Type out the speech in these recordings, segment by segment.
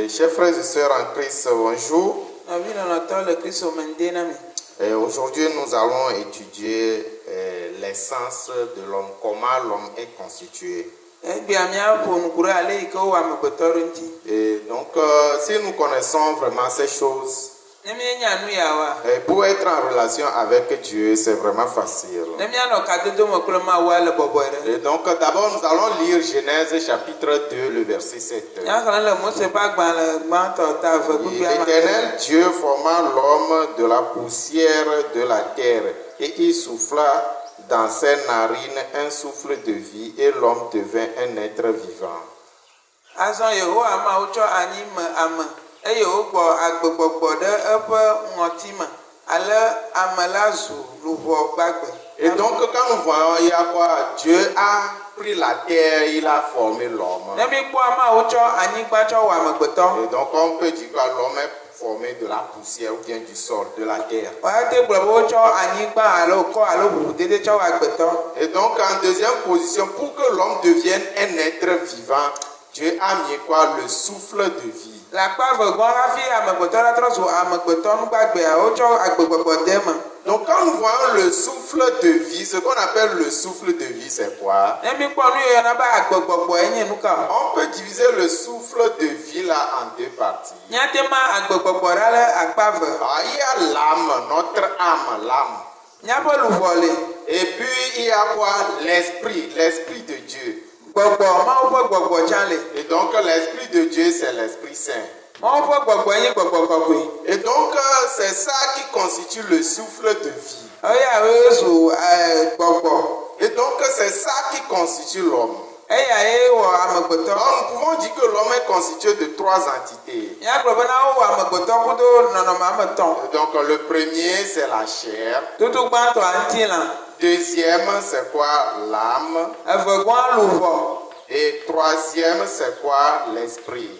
Chers frères et sœurs en Christ, bonjour. Aujourd'hui, nous allons étudier l'essence de l'homme, comment l'homme est constitué. Et donc, si nous connaissons vraiment ces choses, pour être en relation avec Dieu, c'est vraiment facile. Et donc, d'abord, nous allons lire Genèse chapitre 2, le verset 7. L'Éternel Dieu forma l'homme de la poussière de la terre, et il souffla dans ses narines un souffle de vie, et l'homme devint un être vivant. Et donc, quand nous voyons, il y a quoi? Dieu a pris la terre, il a formé l'homme. Et donc, on peut dire que l'homme est formé de la poussière ou bien du sol, de la terre. Et donc, en deuxième position, pour que l'homme devienne un être vivant, Dieu a mis quoi? Le souffle de vie. Donc quand nous voyons le souffle de vie, ce qu'on appelle le souffle de vie, c'est quoi? On peut diviser le souffle de vie là en deux parties. Il y a l'âme, notre âme, l'âme. Et puis il y a quoi? L'esprit, l'esprit de Dieu. Et donc l'esprit de Dieu, c'est l'Esprit Saint. Et donc c'est ça qui constitue le souffle de vie. Et donc c'est ça qui constitue l'homme. Donc, nous pouvons dire que l'homme est constitué de trois entités. Donc le premier, c'est la chair. Deuxième, c'est quoi? L'âme. Et troisième, c'est quoi? L'esprit.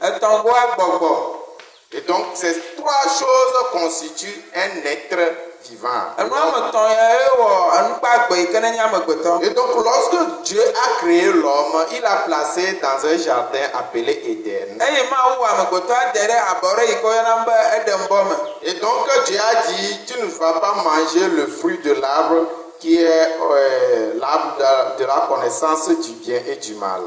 Et donc ces trois choses constituent un être vivant. Et donc lorsque Dieu a créé l'homme, il l'a placé dans un jardin appelé Éden. Et donc Dieu a dit, tu ne vas pas manger le fruit de l'arbre qui est l'arbre de la connaissance du bien et du mal.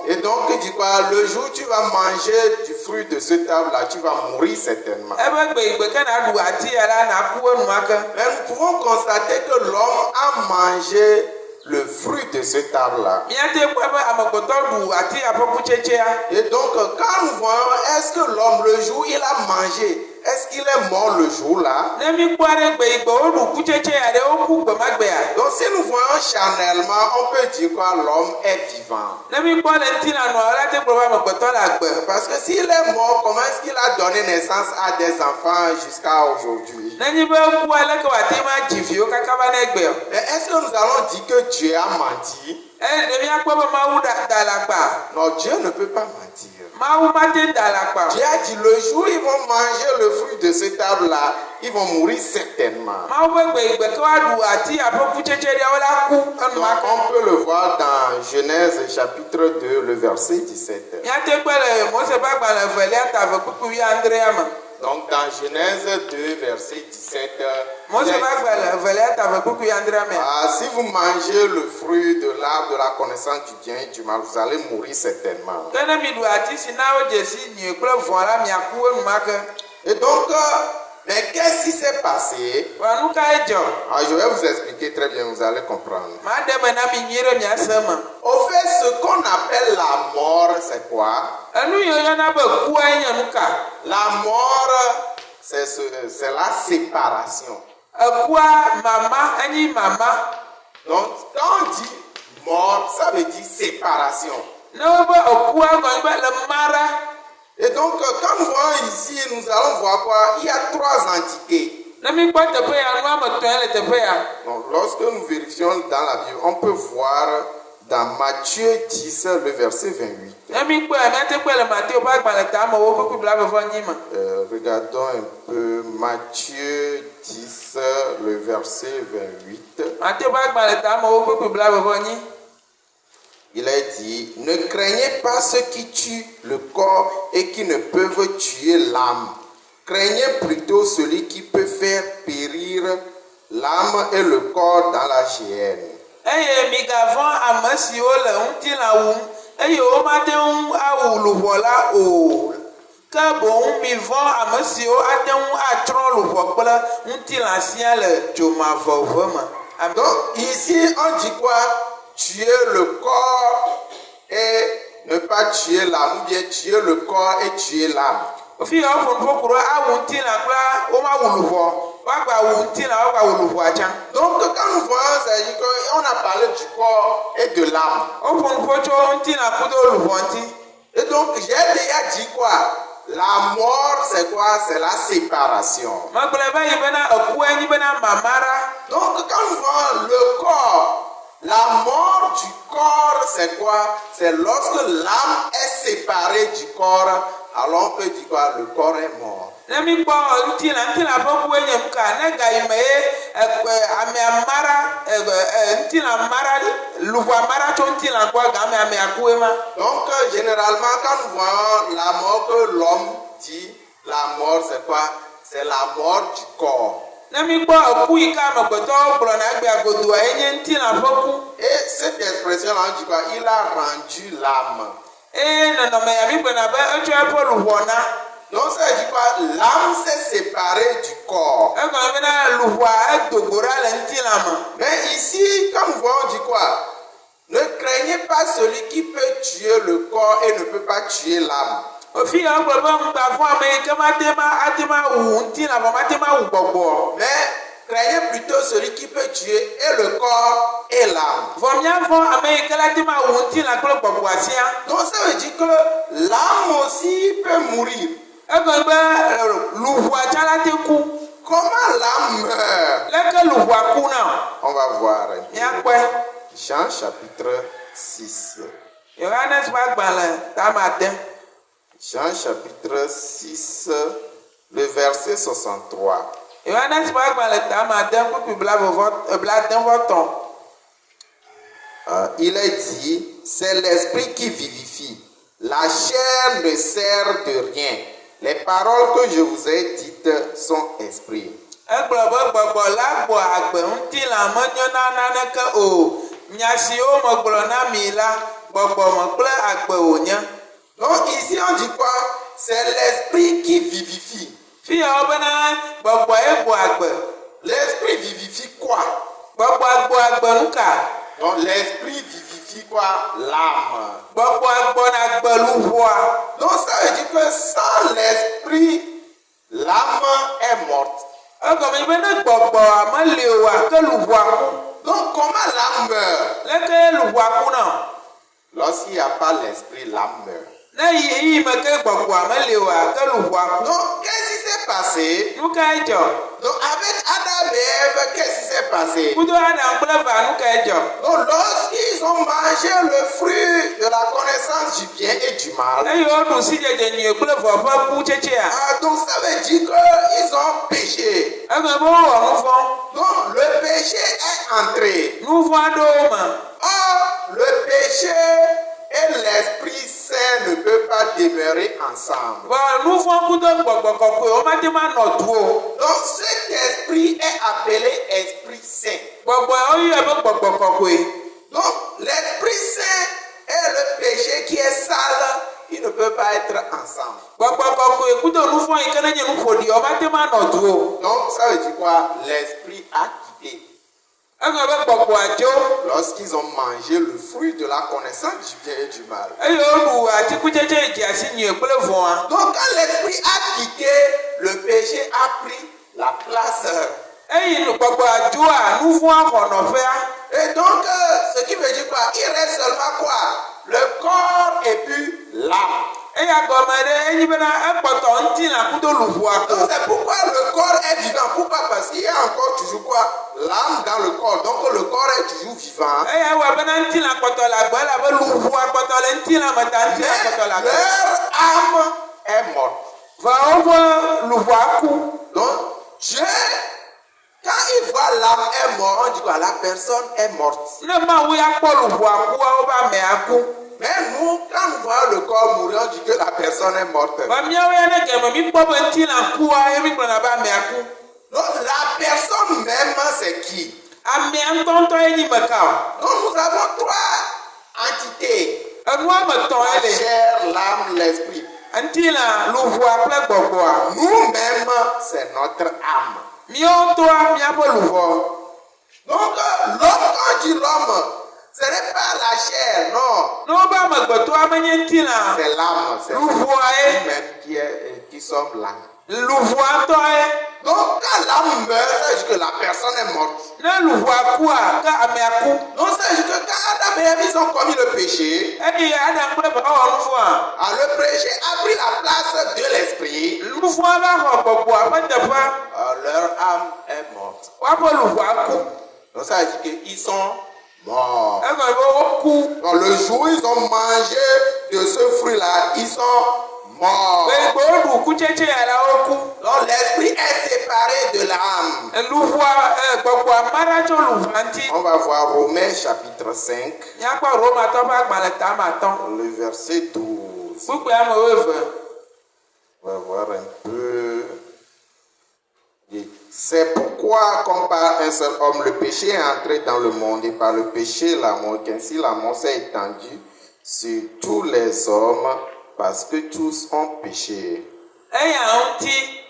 Et donc il dit quoi? Le jour où tu vas manger du fruit de cet arbre-là, tu vas mourir certainement. Mais nous pouvons constater que l'homme a mangé le fruit de cet arbre-là. Et donc quand nous voyons, est-ce que l'homme, le jour où il a mangé, est-ce qu'il est mort le jour-là? Donc si nous voyons charnellement, on peut dire que l'homme est vivant. Parce que s'il est mort, comment est-ce qu'il a donné naissance à des enfants jusqu'à aujourd'hui? Mais est-ce que nous allons dire que Dieu a menti? Non, Dieu ne peut pas mentir. Dieu a dit le jour où ils vont manger le fruit de cet arbre-là, ils vont mourir certainement. Donc, on peut le voir dans Genèse chapitre 2, le verset 17. Donc dans Genèse 2, verset 17, si vous mangez le fruit de l'arbre de la connaissance du bien et du mal, vous allez mourir certainement. Et donc, mais qu'est-ce qui s'est passé? Je vais vous expliquer très bien, vous allez comprendre. Au fait, ce qu'on appelle la mort, c'est quoi? La mort, c'est la séparation. Donc, quand on dit mort, ça veut dire séparation. Et donc, quand nous voyons ici, nous allons voir quoi? Il y a trois entités. Donc, lorsque nous vérifions dans la Bible, on peut voir dans Matthieu 10, le verset 28. Regardons un peu Matthieu 10, le verset 28. Il est dit, ne craignez pas ceux qui tuent le corps et qui ne peuvent tuer l'âme. Craignez plutôt celui qui peut faire périr l'âme et le corps dans la géhenne. Eye migavon amesiwo le ŋutilã wum eye womate ŋu awu luʋɔ la o. Ke boŋ mivɔ̃ amesiwo ate ŋu atrɔ luʋɔ kple ŋutilã sia le dzomavɔʋe me. Donc ici on dit quoi? Tuer le corps et ne pas tuer l'âme, ou bien tuer le corps et tuer l'âme. Fi ya ƒo nuƒo kuro awu ŋutilã kple womawu luʋɔ. Wagba wu ŋutilã wagba wu luʋɔa tsã. Donc quand nous voyons, c'est-à-dire qu'on a parlé du corps et de l'âme. Woƒo nuƒo tso ŋutilã kudo luʋɔ ŋuti. Et donc j'ai déjà dit quoi? La mort c'est quoi? C'est la séparation. Megblɔ be yi bena ekue nyi bena mamara. Donc quand nous voyons le corps, la mort du corps c'est quoi? C'est lorsque l'âme est séparée du corps, alors on peut dire quoi? Le corps est mort. Ne mi gbɔ ŋutilã ƒe kue nye nuka ne gayime ye amea mara ŋutilã mara luʋɔa mara tso ŋutilã gbɔ game amea kue ma. Donc généralement quand nous voyons la mort que l'homme dit, la mort c'est quoi? C'est la mort du corps. Ne mi gbɔ eku yi ke amegbetɔwo gblɔna egbea godoa enye ŋutilã ƒe ku. Et cette expression là on dit quoi? Il a rendu l'âme. Eye nɔnɔme ya mi gblɔna be etsɔ eƒe luʋɔ na. Donc ça dit quoi? L'âme s'est séparée du corps. Egɔme bena luʋɔa edo go ɖa le ŋutilã me. Mais ici, quand nous voyons, on dit quoi? Ne craignez pas celui qui peut tuer le corps et ne peut pas tuer l'âme. Ofi ya gblɔ be ŋugbavɔ ame yi ke ate ma wu ŋutilã vɔ mate ma wu gbɔgbɔ. Mais craignez plutôt celui qui peut tuer et le corps et l'âme. Vɔ miavɔ ame yi ke la te ma wu ŋutilã kple gbɔgbɔa sia. Donc ça veut dire que l'âme aussi peut mourir. Egɔme be luʋɔa tsã la te ku. Comment l'âme meurt? Leke luʋɔa ku na? On va voir. Miakpɔe. Jean chapitre 6. Yohanes ƒe agbalẽ tame 6. Jean chapitre 6, le verset 63. Yohanes ƒe agbalẽ tame 6 kpukpu bladenvɔtɔ̃. Il est dit, c'est l'esprit qui vivifie. La chair ne sert de rien. Les paroles que je vous ai dites sont esprit. Egblɔ be gbɔgbɔ la gbɔ agbe ŋutilã menyo na naneke o. Nya siwo megblɔ na mi la gbɔgbɔ me kple agbe wònye. Donc ici on dit quoi? C'est l'esprit qui vivifie. Fi ya wo bena gbɔgbɔ ye gbɔ agbe. L'esprit vivifie quoi? Gbɔgbɔ gbɔ agbe nuka? Donc l'esprit vivifie quoi? L'âme. Gbɔgbɔ gbɔna agbe luʋɔa. Donc ça veut dire que sans l'esprit, l'âme est morte. Egɔme be ne gbɔgbɔa meli oa ke luʋɔa ku. Donc comment l'âme meurt? Leke luʋɔa ku na? Lorsqu'il n'y a pas l'esprit, l'âme meurt. Ne yi me ke gbɔgbɔa meli oa ke luʋɔa ku. Donc qu'est-ce qui s'est passé? Nu kae dzɔ? Donc avec Adam et Ève, qu'est-ce qui s'est passé? Kudo Adam kple Eva nu kae dzɔ? Donc lorsqu'ils ont mangé le fruit de la connaissance du bien et du mal, Eye woɖu si dzedze nyui kple vɔ ƒe kutsetsea. donc ça veut dire qu'ils ont péché. Egɔme be wowɔ nu vɔ̃. Donc le péché est entré. Nu vɔ̃ aɖewo me. Or, le péché et l'Esprit Saint ne peuvent pas demeurer ensemble. Vɔ nu vɔ̃ kudo gbɔgbɔ kɔkɔe wo mate ma nɔ duo. Donc cet esprit est appelé Esprit Saint. Gbɔgbɔa woyɔe be gbɔgbɔ kɔkɔe. Donc l'Esprit Saint et le péché qui est sale, ils ne peuvent pas être ensemble. Gbɔgbɔ kɔkɔe kudo nu vɔ̃ yi ke ne nye nu ƒoɖi wo mate ma nɔ duo. Donc ça veut dire quoi? L'Esprit a quitté. Egɔme be gbɔgbɔa dzo. Lorsqu'ils ont mangé le fruit de la connaissance du bien et du mal. Eye woɖu atikutsetse yi dze asi nyui kple vɔ̃a. Donc quand l'Esprit a quitté, le péché a pris la place. Eyi gbɔgbɔa dzoa nu vɔ̃a xɔ nɔƒea. Et donc, ce qui veut dire quoi? Il reste seulement quoi? Le corps et puis l'âme. Eya gɔme ɖe enyi bena ekpɔtɔ ŋutilã kudo luʋɔa ko. Donc c'est pourquoi le corps est vivant. Pourquoi? Parce qu'il y a encore toujours quoi? L'âme dans le corps. Donc le corps est toujours vivant. Eya wɔ bena ŋutilã kpɔtɔ le agbe elabe luʋɔa kpɔtɔ le ŋutilã me ta ŋutilã kpɔtɔ le agbe. Leur âme est morte. Vɔ woƒe luʋɔa ku. Donc Dieu, quand il voit l'âme est mort, on dit que la personne est morte. Ne ma wo ya kpɔ luʋɔa kua wo ba ame aku. Mais nous, quand nous voyons le corps mourir, on dit que la personne est morte. Ba miawo ya ne gɛmɛ mi kpɔ be ŋuti la kua ye mi gblɔna be ame aku. Donc la personne même, c'est qui? Amea ŋutɔŋutɔ ye nyi meka o. Donc nous avons trois entités. Enua me tɔn La ye le. chair, l'âme, l'esprit. Ŋuti la luʋɔa kple gbɔgbɔa. Nous-mêmes, c'est notre âme. Miawo ŋutɔa miaƒe luʋɔ. Donc l'homme, quand dit l'homme, ce n'est pas la chair, non. Ne wo be amegbetɔa menye ŋuti la. C'est l'âme, c'est Luʋɔa ye. nous-mêmes qui sommes l'âme. Luʋɔa ŋutɔ ye. Donc quand l'âme meurt, ça veut dire que la personne est morte. Ne luʋɔa kua ke amea ku. Donc ça veut dire que quand Adam et Ève ils ont commis le péché, Eye Adam kple Eva wɔ nu vɔa. le péché a pris la place de l'esprit, Luʋɔa va xɔ gbɔgbɔa ƒe teƒe. leur âme est morte. Woaƒe luʋɔa ku. Donc ça veut dire qu'ils sont morts. Egɔme be woku. Donc le jour où ils ont mangé de ce fruit-là, ils sont morts. Gbe woɖu kutsetse ya la woku. Donc l'esprit est séparé de l'âme. Luʋɔa gbɔgbɔa ma ɖa tso luʋɔa ŋuti. On va voir Romains chapitre 5, Míakpɔ Romatɔ ƒe agbalẽ tame atɔ̃. le verset 12. Kpukpui ame wuieve. On va voir un peu. Et c'est pourquoi, comme par un seul homme, le péché est entré dans le monde, et par le péché, la mort, qu'ainsi la mort s'est étendue sur tous les hommes, parce que tous ont péché. Eya ŋuti,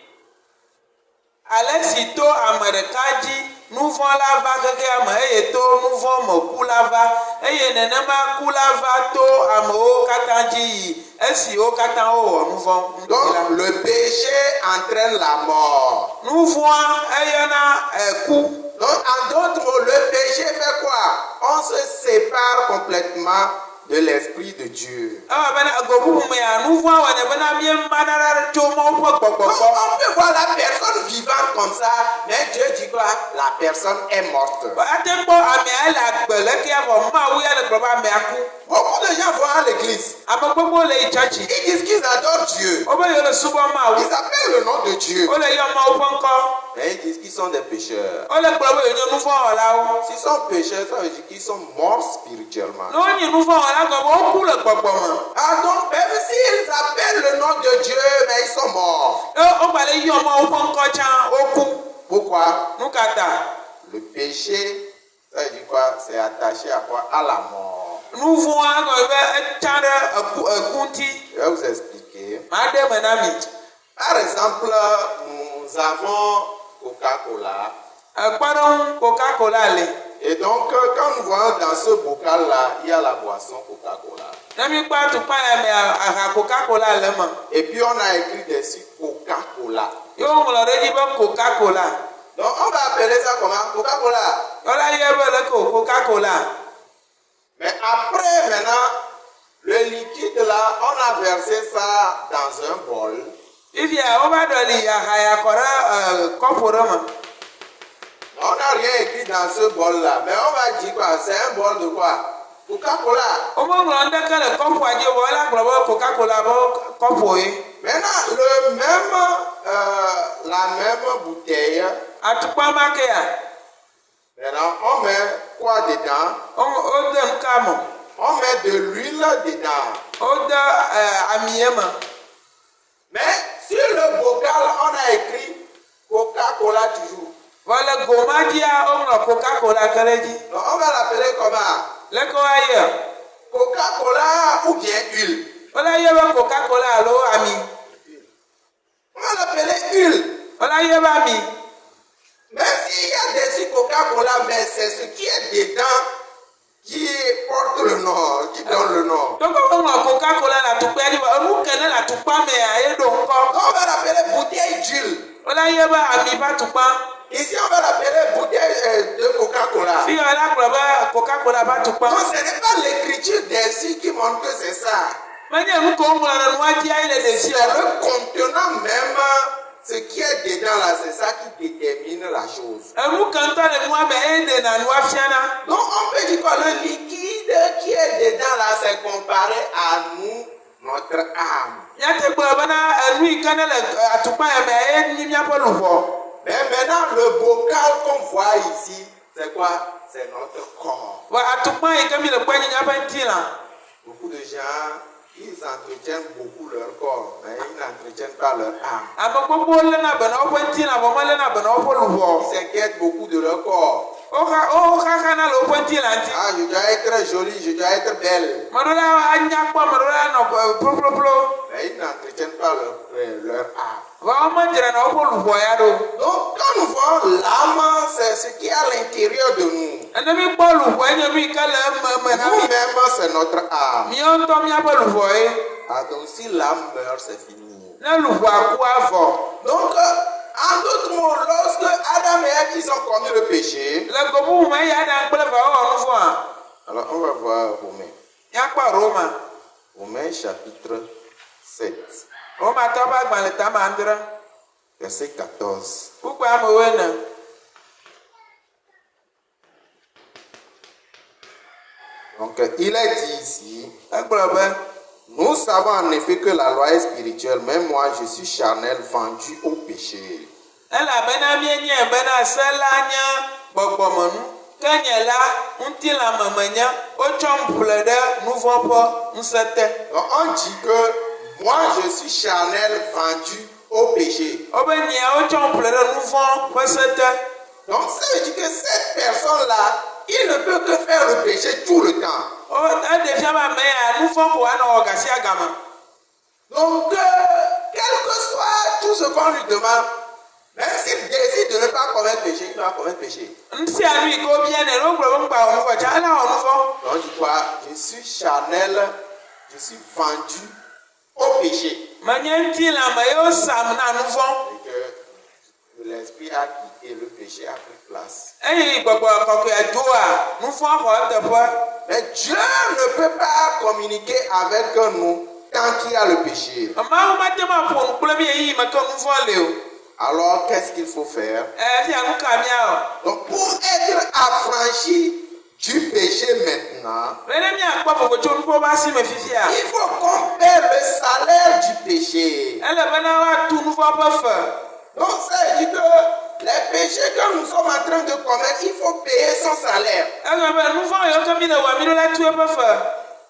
ale si to ame ɖeka dzi nu vɔ̃ la va keke ame eye to nu vɔ̃ me ku la va eye nenema ku la va to amewo katã dzi yi esiwo katã wowɔ nu vɔ̃. Donc le péché entraîne la mort. Nu vɔ̃a eyɔna ku. Donc en d'autres mots, le péché fait quoi? On se sépare complètement de l'esprit de Dieu. Ewa bena ego bubu me ya nu vɔ̃a wɔnɛ bena mie ma na ɖe tso Mawu ƒe gbɔgbɔ Donc, gbɔ. on peut voir la personne vivante comme ça, mais Dieu dit quoi? La personne est morte. Ate kpɔ amea le agbe leke avɔ Mawu ya le gblɔ be amea ku. Beaucoup de gens vont à l'église. Ame gbogbo le yi tsɔtsi. Ils disent qu'ils adorent Dieu. Wo be yewo le subɔ Mawu. Ils appellent le nom de Dieu. Wo le yɔ Mawu ƒe ŋkɔ. Mais ils disent qu'ils sont des pécheurs. Wo le gblɔ be yewo nye nu vɔ̃ wɔlawo. S'ils sont pécheurs, ça veut dire qu'ils sont morts spirituellement. Ne wonye nu vɔ̃ wɔla gɔme woku le gbɔgbɔ me. Ah donc, même s'ils appellent le nom de Dieu, mais ils sont morts. Wo gba le yɔ Mawu ƒe ŋkɔ tsã woku. Pourquoi? Nu ka ta? Le péché, ça veut dire quoi? C'est attaché à quoi? À la mort. Nu vɔ̃a gɔme be etsã ɖe eku ŋuti. Je vais vous expliquer. Ma ɖe me na mi. Par exemple, nous avons Coca-Cola. Ekpɔɖeŋu Coca-Cola le. Et donc, quand nous voyons dans ce bocal-là, il y a la boisson Coca-Cola. Ne mi kpɔ atukpa ya me aha Coca-Cola le me. Et puis, on a écrit dessus Coca-Cola. Ye woŋlɔ ɖe edzi be Coca-Cola. Donc, on va appeler ça comment? Coca-Cola. Wola yɔ be leke Coca-Cola. Mais après, maintenant, le liquide là, on a versé ça dans un bol. Ifia wo va ɖɔli aha ya kɔ ɖe kɔpu ɖe me. On n'a rien écrit dans ce bol-là. Mais on va dire quoi? C'est un bol de quoi? Coca-Cola. Wo meŋlɔ ŋdeke le kɔpua dzi o, ela gblɔ be Coca-Cola be kɔpu ye. Maintenant, la même bouteille. Atukpa ma ke ya. Maintenant, on met quoi dedans? Wo de nu ka me. On met de l'huile dedans. Wo de ami ye me. Mais sur le bocal, on a écrit Coca-Cola toujours. Vɔ le goma dzia woŋlɔ Coca-Cola ke ɖe dzi. Donc, on va l'appeler comment? Leke wa yɔ? Coca-Cola ou bien huile? Wola yɔ be Coca-Cola alo ami. On va l'appeler huile. Wola yɔ be ami. Même s'il y a dessus Coca-Cola, mais c'est ce qui est dedans qui porte le nom, qui donne le nom. Donc on voit Coca-Cola la tukpa ya di ba enu kene la tukpa me ya ye do ŋkɔ. On va l'appeler bouteille d'huile. Wola yɔ be ami ba tukpa. Ici, on va l'appeler bouteille de Coca-Cola. Fi yɔ la gblɔ be Coca-Cola ba tukpa. Donc, ce n'est pas l'écriture dessus qui montre que c'est ça. Menye nu ko ŋlɔ ɖe nua dzi ayi le desi C'est o. le contenant même, ce qui est dedans là, c'est ça qui détermine la chose. Enu kentɔ le nua me eye ɖena nua fiana. Donc, on peut dire que le liquide qui est dedans là, c'est comparé à nous, notre âme. Miate gblɔ bena enu yi ke ne le atukpa ya me eye nyi miaƒe luʋɔ. Mais maintenant, le bocal qu'on voit ici, C'est quoi? C'est notre corps. wa atukpa yi ke mi le kpe nyinya ƒe ŋuti la. Beaucoup de gens, ils entretiennent beaucoup leur corps, mais ils n'entretiennent pas leur âme. Ame gbogbo lena be na woƒe ŋuti la, vɔ melena be na woƒe luʋɔ. Ils s'inquiètent beaucoup de leur corps. Wo xaxana le woƒe ŋuti la ŋuti. Ah, je dois être jolie, je dois être belle. Me ɖewo la anya kpɔ, me ɖewo la nɔ ploploplo. Mais ils n'entretiennent pas leur âme. Vɔ wo medzrena woƒe luʋɔ ya ɖo. Donc, quand nous voyons l'âme, c'est ce qui est à l'intérieur de nous. Ene mi kpɔ luʋɔ nye nu yi ke le eme na mi. Nous-mêmes, c'est notre âme. Míawo ŋutɔ míaƒe luʋɔ ye. Ah, donc si l'âme meurt, c'est fini. Ne luʋɔa ku avɔ. Donc, en d'autres mots, lorsque Adam et Ève, ils ont commis le péché, Le go bubu me ya Adam kple eva wɔ nu vɔa. alors on va voir Romains. Míakpɔ Roma. Romains chapitre 7, Romatɔ ƒe agbalẽ tame andre. verset 14. Kpukpe amewo ene. Donc, il est dit ici, Egblɔ be. nous savons en effet que la loi est spirituelle, mais moi je suis charnel, vendu au péché. Elabena míenye bena se la nye gbɔgbɔmenu. Ke nye la, ŋutilãme menye. Wotsɔm ƒle ɖe nu vɔ̃ ƒe ŋusẽ te. Donc, on dit que moi je suis charnel, vendu au péché. Wobe nyea wotsɔm ƒle ɖe nu vɔ̃ ƒe se te. Donc, ça veut dire que cette personne-là, il ne peut que faire le péché tout le temps. Eɖe fia be ame ya nu vɔ̃ ko anɔ wɔ ga sia game. Donc, quel que soit tout ce qu'on lui demande, même s'il décide de ne pas commettre péché, il va commettre péché. Nu sia nu yi ke wobia nɛ, ne wogblɔ be ŋugba wɔ nu vɔ tsa, ela wɔ nu vɔ. Donc, dis quoi? Je suis charnel, je suis vendu au péché. Menye ŋutilãme ye wosam na nu vɔ̃. Et que l'esprit a quitté, le péché a pris place. Eye gbɔgbɔ kɔkɔe doa, nu vɔ̃ xɔ eteƒe. Mais Dieu ne peut pas communiquer avec nous tant qu'il y a le péché. Mawu mate ma ƒo nu kple mi eyi me ke nu vɔ̃ le o. Alors, qu'est-ce qu'il faut faire? Fia nu ka míawɔ. Donc, pour être affranchi du péché maintenant, Bene míakpɔ vovo tso nuƒo ƒe asi me fifia. il faut qu'on paie le salaire du péché. Ele bena woatu nu vɔ̃ ƒe fe. Donc, ça veut dire que les péchés que nous sommes en train de commettre, il faut payer son salaire. Egblɔ be nu vɔ̃ yiwo ke mi le wɔa, mi ɖo la tu eƒe fe.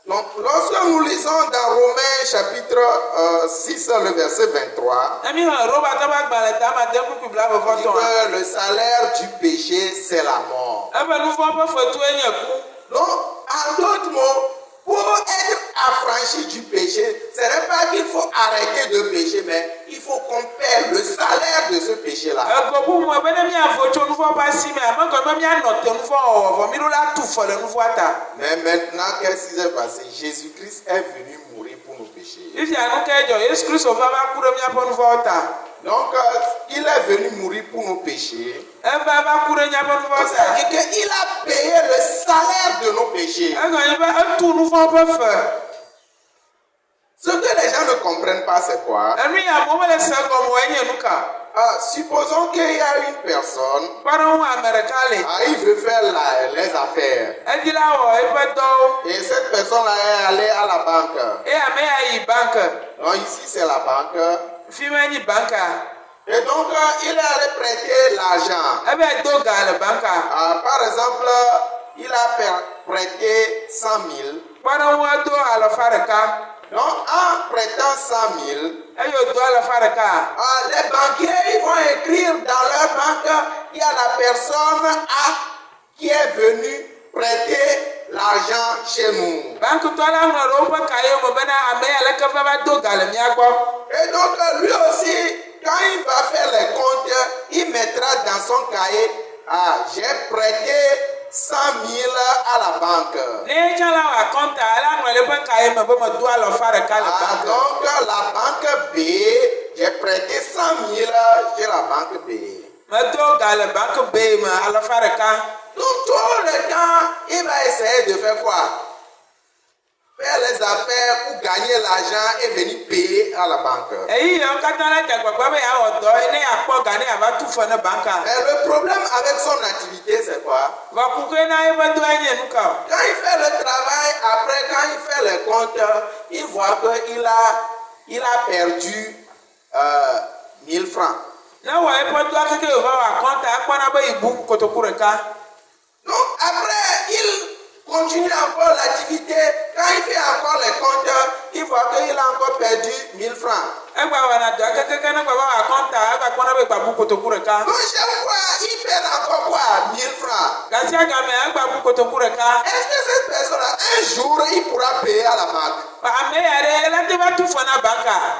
Donc, lorsque nous lisons dans Romains chapitre 6, le verset 23, Ne mi xɔ Romatɔ ƒe agbalẽ tame ade kpukpui il dit blaeve-vɔ-tɔ̃a. que le salaire du péché, c'est la mort. Eƒe nu vɔ̃ ƒe fetue nye ku. Donc, en d'autres mots, pour être affranchi du péché, ce n'est pas qu'il faut arrêter de pécher, mais il faut qu'on paie le salaire de ce péché-là. Ego bubu me bene míavo tso nu vɔ̃ ƒe asi me, ame gɔme be míanɔ te nu vɔ̃ wɔwɔ vɔ, mi ɖo la tu fe le nu vɔ̃a ta. Mais maintenant, qu'est-ce qui s'est passé? Jésus-Christ est venu mourir pour nos péchés. Ifia nu ke dzɔ, Yesu Kristo va ku ɖe míaƒe nu vɔ̃wo ta. Donc, il est venu mourir pour nos péchés. Eva va ku ɖe míaƒe nu vɔ̃wo ta. C'est-à-dire qu'il a payé le salaire de nos péchés. Egɔnye be etu nu vɔ̃ ƒe fe. Ce que les gens ne comprennent pas, c'est quoi? Enu ya amewo mele se gɔme o, enye nu ka. Supposons qu'il y a une personne, Kpɔ ɖe ŋu ame ɖeka le. il veut faire les affaires. Edi la wɔ eƒe dɔwo. Et cette personne-là est allée à la banque. Eye ame ya yi banke. Donc ici, c'est la banque. Fi me nyi banka. Et donc, il est allé prêter l'argent. Ebe do ga le banka. Par exemple, il a prêté 100 000. Kpɔ ɖe ŋu edo alɔfa ɖeka. Donc, en prêtant 100 000, Eye wodo alɔfa ɖeka. les banquiers, ils vont écrire dans leur banque, il y a la personne A qui est venue prêter l'argent chez nous. Bankitɔ la ŋlɔ ɖe woƒe kaye me bena ame ya leke va do ga le mía gbɔ. Et donc, lui aussi, quand il va faire les comptes, il mettra dans son cahier, j'ai prêté 100 000 à la banque. Ne tsɔ la wɔ akɔnta, ela ŋlɔ ɖe eƒe kaye me be medo alɔfa ɖeka le banke. Donc, la banque B, j'ai prêté 100 000 chez la banque B. Medo ga le banke B me alɔfa ɖeka. Donc, tout le temps, il va essayer de faire quoi? Faire les affaires pour gagner l'argent et venir payer à la banque. Eyi yɔ katã le dze gbagba be yeawɔ dɔ ne yeakpɔ ga ne yeava tu fe ne banka. Mais le problème avec son activité, c'est quoi? Va kuku na eƒe dɔ enye nu ka o. Quand il fait le travail, après, quand il fait les comptes, il voit qu'il a perdu 1000 francs. Ne wɔ eƒe dɔa keke wòva wɔ akɔnta, ekpɔna be yi bu kotoku ɖeka. continue encore l'activité. Quand il fait encore les comptes, il voit qu'il a encore perdu 1000 francs. Donc chaque fois, il perd encore quoi? 1000 francs. Est-ce que cette personne-là, un jour, il pourra payer à la banque?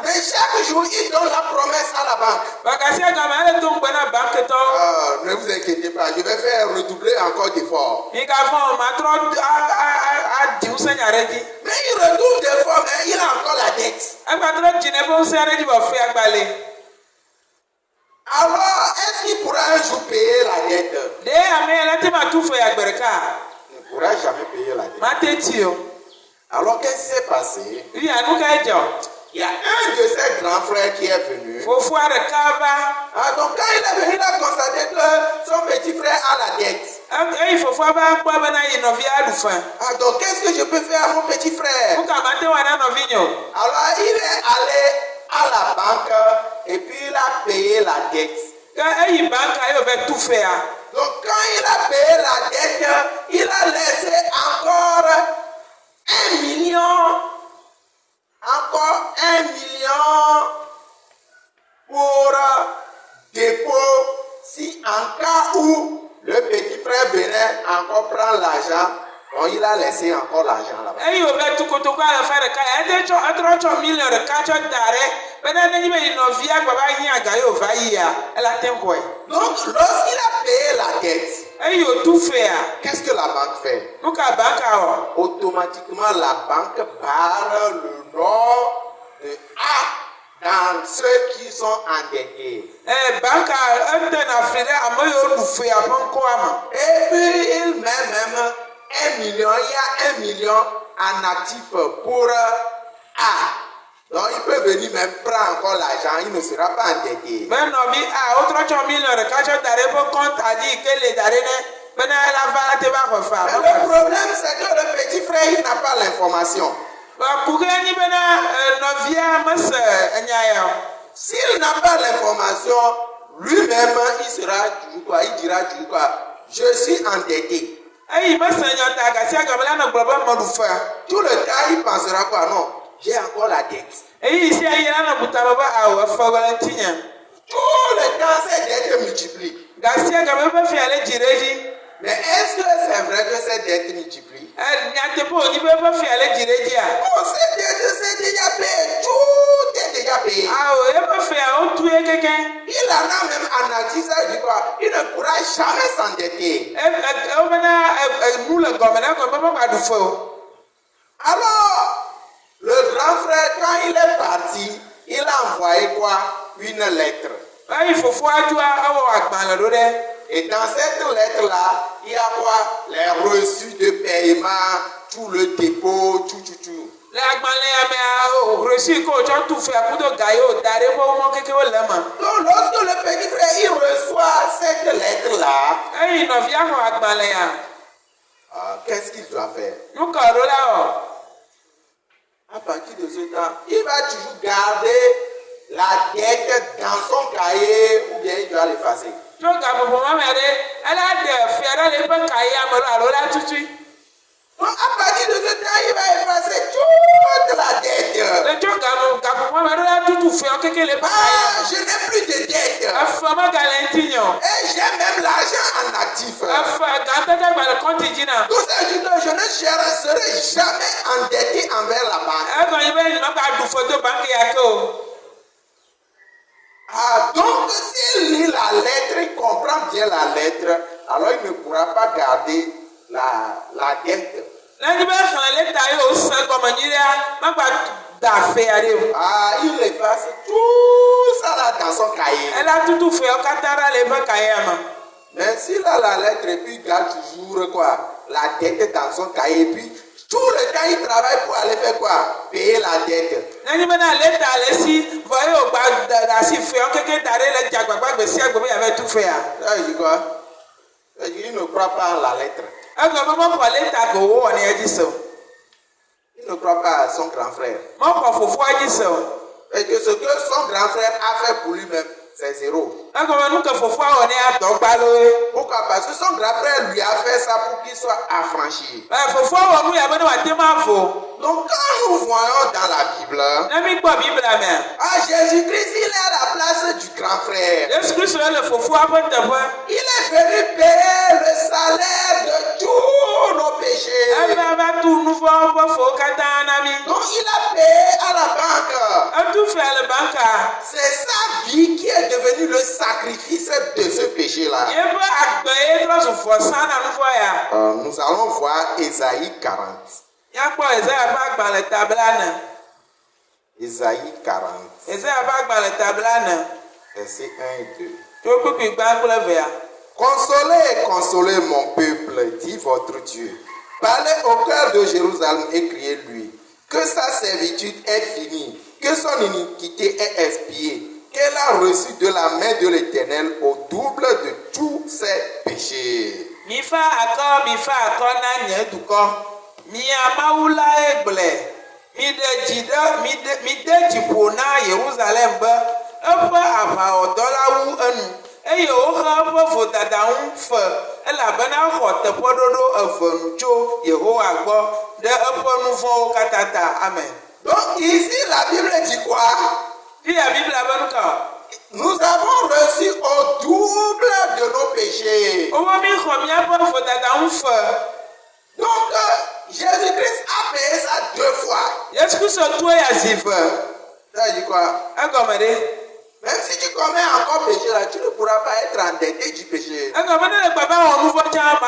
Mais chaque jour, il donne la promesse à la banque. Ne vous inquiétez pas, je vais faire redoubler encore d'efforts. Mais il redouble d'efforts, mais il a encore la dette. Alors, est-ce qu'il pourra un jour payer la dette? Il ne pourra jamais payer la dette. Alors, qu'est-ce qui s'est passé? Il y a un de ses grands frères qui est venu. Donc, quand il est venu, il a constaté que son petit frère a la dette. Donc, qu'est-ce que je peux faire à mon petit frère? Alors, il est allé à la banque et puis il a payé la dette. Donc, quand il a payé la dette, il a laissé encore 1 million. Encore 1 million pour dépôt si en cas où le petit frère venait encore prendre l'argent. Donc il a laissé encore l'argent là-bas. Donc lorsqu'il a payé la dette, qu'est-ce que la banque fait? Automatiquement la banque barre le nom de A dans ceux qui sont endettés. Et puis il met même 1 million, il y a 1 million en actif pour A. Donc il peut venir même prendre encore l'argent, il ne sera pas endetté. Le problème c'est que le petit frère il n'a pas l'information. S'il n'a pas l'information, lui-même il sera toujours quoi? Il dira toujours quoi? Je suis endetté. Tout le temps il pensera quoi? Non, j'ai encore la dette. Tout le temps ces dettes multiplient. Mais est-ce que c'est vrai que ces dettes multiplient? Oh, ces dettes c'est déjà payé. Tout est déjà payé. Il en a même en actif, ça dit quoi? Il ne pourra jamais s'endetter. Alors, le grand frère, quand il est parti, il a envoyé quoi? Une lettre. Et dans cette lettre-là, il y a quoi? Les reçus de paiement, tout le dépôt, tout. Donc, lorsque le petit frère il reçoit cette lettre-là, qu'est-ce qu'il doit faire? À partir de ce temps, il va toujours garder la dette dans son cahier ou bien il doit l'effacer. Donc, à partir de ce temps, il va effacer toute la dette. Je n'ai plus de dette. Et j'ai même l'argent en actif. Tout ça, je ne serai jamais endetté envers la banque. Donc, s'il lit la lettre, il comprend bien la lettre, alors il ne pourra pas garder la dette. Il efface tout ça là dans son cahier. Mais s'il a la lettre et puis il garde toujours quoi? La dette dans son cahier, et puis tout le temps il travaille pour aller faire quoi? Payer la dette. Il ne croit pas en la lettre. Il ne croit pas à son grand frère. Et que ce que son grand frère a fait pour lui-même, c'est zéro. Pourquoi? Parce que son grand frère lui a fait ça pour qu'il soit affranchi. Donc quand nous voyons dans la Bible, Jésus-Christ, il est à la place du grand frère. Il est venu payer le salaire de tous nos péchés. Donc il a payé à la banque. C'est sa vie qui est devenue le sacrifice de ce péché-là. Nous allons voir Ésaïe 40. Ésaïe 40. Versets 1 et 2. Consolez, consolez mon peuple, dit votre Dieu. Parlez au cœur de Jérusalem et criez-lui que sa servitude est finie, que son iniquité est expiée, qu'elle a reçu de la main de l'Éternel au double de tous ses péchés. Donc ici la Bible dit quoi? Nous avons reçu au double de nos péchés. Donc Jésus-Christ a payé ça 2 fois. Ça dit quoi? Même si tu commets encore péché là, tu ne pourras pas être endetté du péché. Beaucoup de gens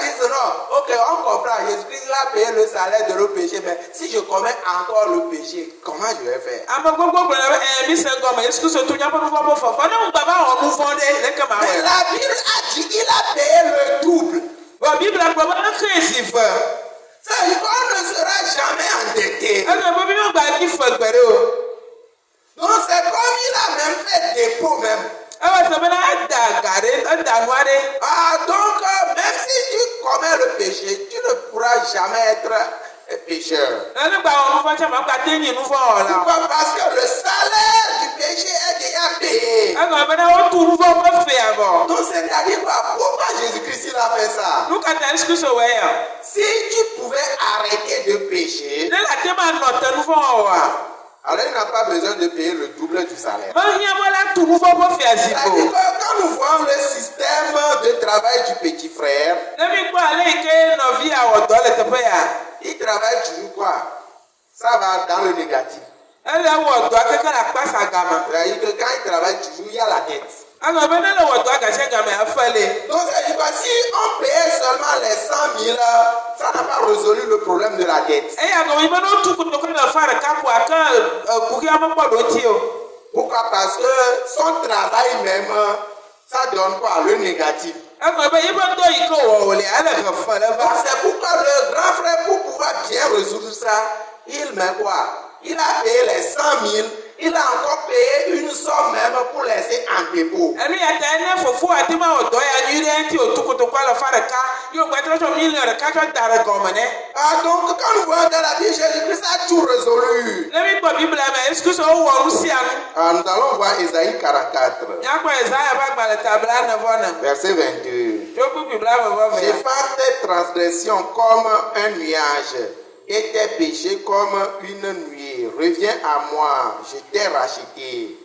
disent non, ok, on comprend, Jésus-Christ a payé le salaire de nos péchés, mais si je commets encore le péché, comment je vais faire? Mais la Bible a dit qu'il a payé le double. Ça veut dire qu'on ne sera jamais endetté. Donc c'est comme il a même fait dépôt même. Donc même si tu commets le péché, tu ne pourras jamais être pécheur. Pourquoi? Parce que le salaire du péché est déjà payé. Donc c'est-à-dire quoi? Pourquoi Jésus-Christ il a fait ça? Si tu pouvais arrêter de pécher, alors il n'a pas besoin de payer le double du salaire. C'est-à-dire que quand nous voyons le système de travail du petit frère, il travaille toujours quoi? Ça va dans le négatif. C'est-à-dire que quand il travaille toujours, il y a la dette. Donc c'est-à-dire que si on payait seulement les 100 000, ça n'a pas résolu le problème de la dette. Pourquoi? Parce que son travail même, ça donne quoi? Le négatif. Donc c'est pourquoi le grand frère, pour pouvoir bien résoudre ça, il met quoi? Il a payé les 100 000. Il a encore payé une somme même pour laisser en dépôt. Donc quand nous voyons dans la Bible, Jésus-Christ a tout résolu. Nous allons voir Ésaïe 44. Verset 22. J'efface tes transgressions comme un nuage et tes péchés comme une nuée. Reviens à moi, je t'ai racheté.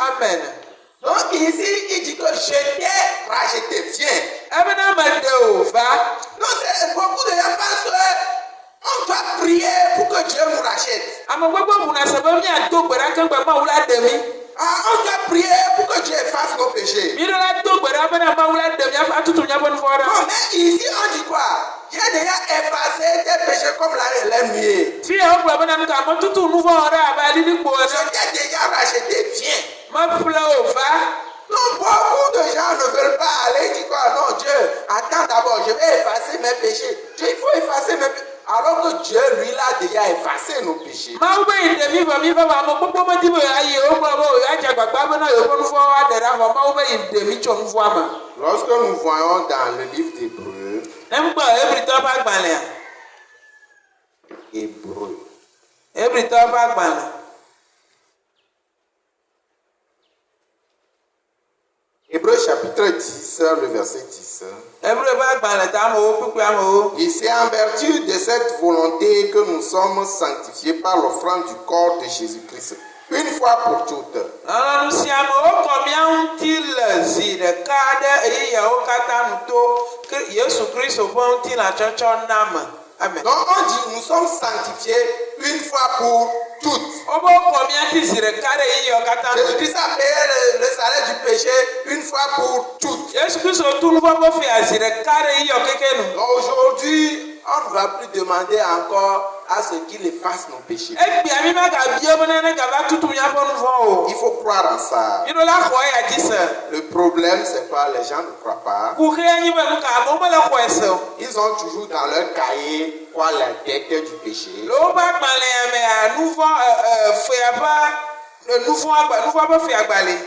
Amen. Donc ici, il dit que je t'ai racheté. Viens. Donc beaucoup de gens pensent qu'on doit prier pour que Dieu nous rachète. On doit prier pour que Dieu efface nos péchés. Non, mais ici on dit quoi? J'ai déjà effacé tes péchés comme la nuée. Je t'ai déjà racheté. Viens. Donc beaucoup de gens ne veulent pas aller dire quoi? Non, Dieu, attends d'abord, je vais effacer mes péchés. Dieu, il faut effacer mes péchés. Alors que Dieu, lui, l'a déjà effacé nos péchés. Lorsque nous voyons dans le livre d'Hébreux, Nemgbe Hebritɔ ƒe agbalẽa. Hébreu. Hebritɔ ƒe agbalẽ. Hébreu chapitre 10, le verset 10. Hébreu ƒe agbalẽ ta amewo kpukpui amewo. Et c'est en vertu de cette volonté que nous sommes sanctifiés par l'offrande du corps de Jésus-Christ, une fois pour toutes. Lɔlɔ̃nu sia amewo kɔ mía ŋuti le zi ɖeka ɖe eyawo katã nu to Yesu Kristo ƒe ŋutilãtsɔtsɔ na me. Amen. Donc on dit nous sommes sanctifiés une fois pour toutes. Wobe kɔ mía ŋuti zi ɖeka ɖe eyawo katã nu. Jésus-Christ a payé le salaire du péché une fois pour toutes. Yesu Kristo tu nu ƒe fia zi ɖeka ɖe eyawo keke nu. Donc aujourd'hui, on ne va plus demander encore à ce qu'il efface nos péchés. Ekpia mi magabia be nene gava tutu míaƒe nu vɔ o. Il faut croire en ça. Mi ɖo la xɔ eya dzi se. Le problème, c'est pas les gens ne croient pas. Kuxea nyi be nu ka amewo mele xɔe se o. Ils ont toujours dans leur cahier quoi la dette du péché. Le woƒe agbalẽa mea nu vɔ fea ƒe nu vɔ ƒe fea gbalẽ.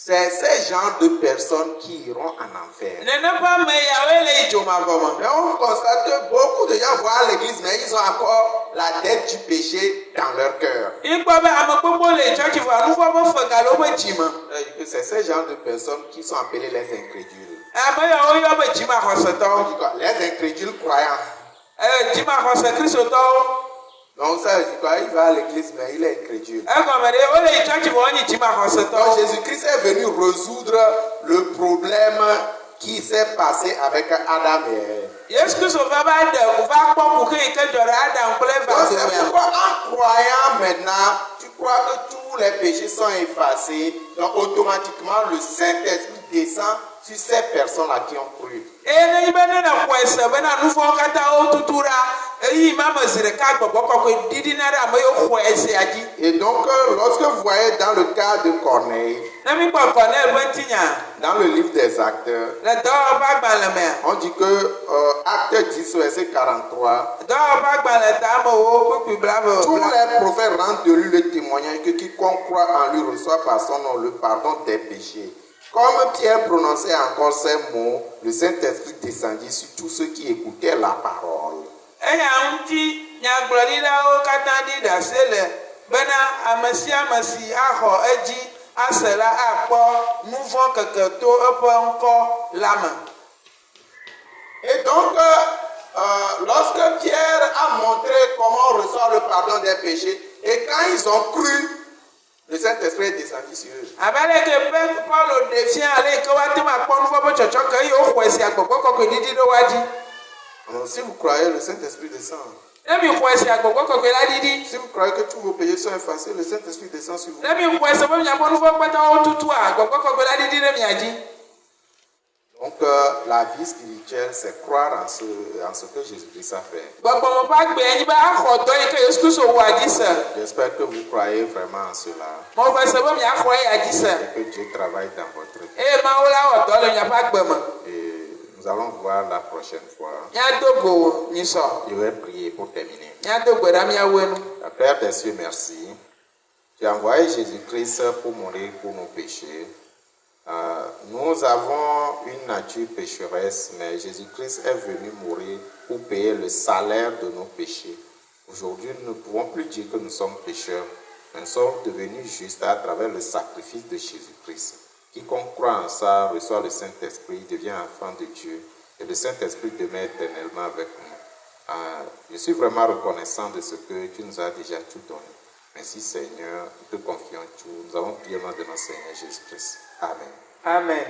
C'est ces genres de personnes qui iront en enfer. Nene ƒe ame yawoe le yi dzomavɔ me. Mais on constate que beaucoup de gens vont à l'église, mais ils ont encore la dette du péché dans leur cœur. Ikpɔ be ame gbogbo le tsɔtsi vɔ nu vɔ ƒe fe ga le woƒe dzime. C'est ces genres de personnes qui sont appelées les incrédules. Ame yawo yɔ be dzimaxɔsetɔwo. Les incrédules croyants. Dzimaxɔse kristotɔwo. Donc ça veut dire quoi? Il va à l'église, mais il est incrédule. Egɔme ɖe wole yi tsɔtsi vɔ wonye dzimaxɔsetɔwo. Donc Jésus-Christ est venu résoudre le problème qui s'est passé avec Adam et Ève. Yesu Kristo va kpɔ kuxe yi ke dzɔ ɖe Adam kple Eva Donc c'est dome. pourquoi en croyant maintenant, tu crois que tous les péchés sont effacés. Donc automatiquement le Saint-Esprit descend sur ces personnes-là qui ont cru. Ne be ne xɔe se bena nu vɔwo katã wo tutu ɖa eyi ma me zi ɖeka gbɔgbɔ kɔkɔe ɖiɖina ɖe ame yiwo xɔe sea dzi. Et donc lorsque vous voyez dans le cas de Corneille, Ne mi kpɔ Corneille ƒe ŋutinya. dans le livre des Actes, Le dɔwɔƒe agbalẽ mea. on dit que Acte 10, verset 43, Dɔwɔƒe agbalẽ ta amewo kpukpui tous bla. les prophètes rendent de lui le témoignage que quiconque croit en lui reçoit par son nom le pardon des péchés. Comme Pierre prononçait encore ces mots, le Saint-Esprit descendit sur tous ceux qui écoutaient la parole. Eya ŋuti nyagblɔɖilawo katã ɖi ɖase le bena ame sia ame si axɔ edzi ase la akpɔ nu vɔ keke to eƒe ŋkɔ la me. Et donc, lorsque Pierre a montré comment on reçoit le pardon des péchés, et quand ils ont cru, le Saint-Esprit est descendu sur eux. Abe ke Paulo ɖe fia ale yi ke woate ŋu akpɔ nu vɔ ƒe tsɔtsɔ ke eye woxɔe si agbɔgbɔ kɔkɔe ɖiɖi ɖe woa dzi. Alors, si vous croyez, le Saint-Esprit descend. Ne mi xɔe si agbɔgbɔ kɔkɔe la ɖiɖi. Si vous croyez que tous vos péchés sont effacés, le Saint-Esprit descend sur vous. Ne mi xɔe se be miaƒe nu vɔ kpatawo tutua agbɔgbɔ kɔkɔe la ɖiɖi ɖe mia dzi. Donc, la vie spirituelle, c'est croire en ce que Jésus-Christ a fait. Gbɔgbɔme ƒe agbea nyi be axɔ dɔ yi ke Yesu Kristo wɔ dzi se. J'espère que vous croyez vraiment en cela. Mo xɔe se be miaxɔ eya dzi se. Et que Dieu travaille dans votre vie. Eye Mawu la wɔ dɔ le miaƒe agbe me. Et nous allons voir la prochaine fois. Míado go nyisɔ. Je vais prier pour terminer. Míado gbe ɖa míawoe nu. Père des cieux, merci. Tu as envoyé Jésus-Christ pour mourir pour nos péchés. Nous avons une nature pécheresse, mais Jésus-Christ est venu mourir pour payer le salaire de nos péchés. Aujourd'hui, nous ne pouvons plus dire que nous sommes pécheurs, mais nous sommes devenus justes à travers le sacrifice de Jésus-Christ. Quiconque croit en ça reçoit le Saint-Esprit, devient enfant de Dieu, et le Saint-Esprit demeure éternellement avec nous. Je suis vraiment reconnaissant de ce que tu nous as déjà tout donné. Merci Seigneur, nous te confions tout. Nous avons prié au nom de notre Seigneur Jésus-Christ. Amen. Amen.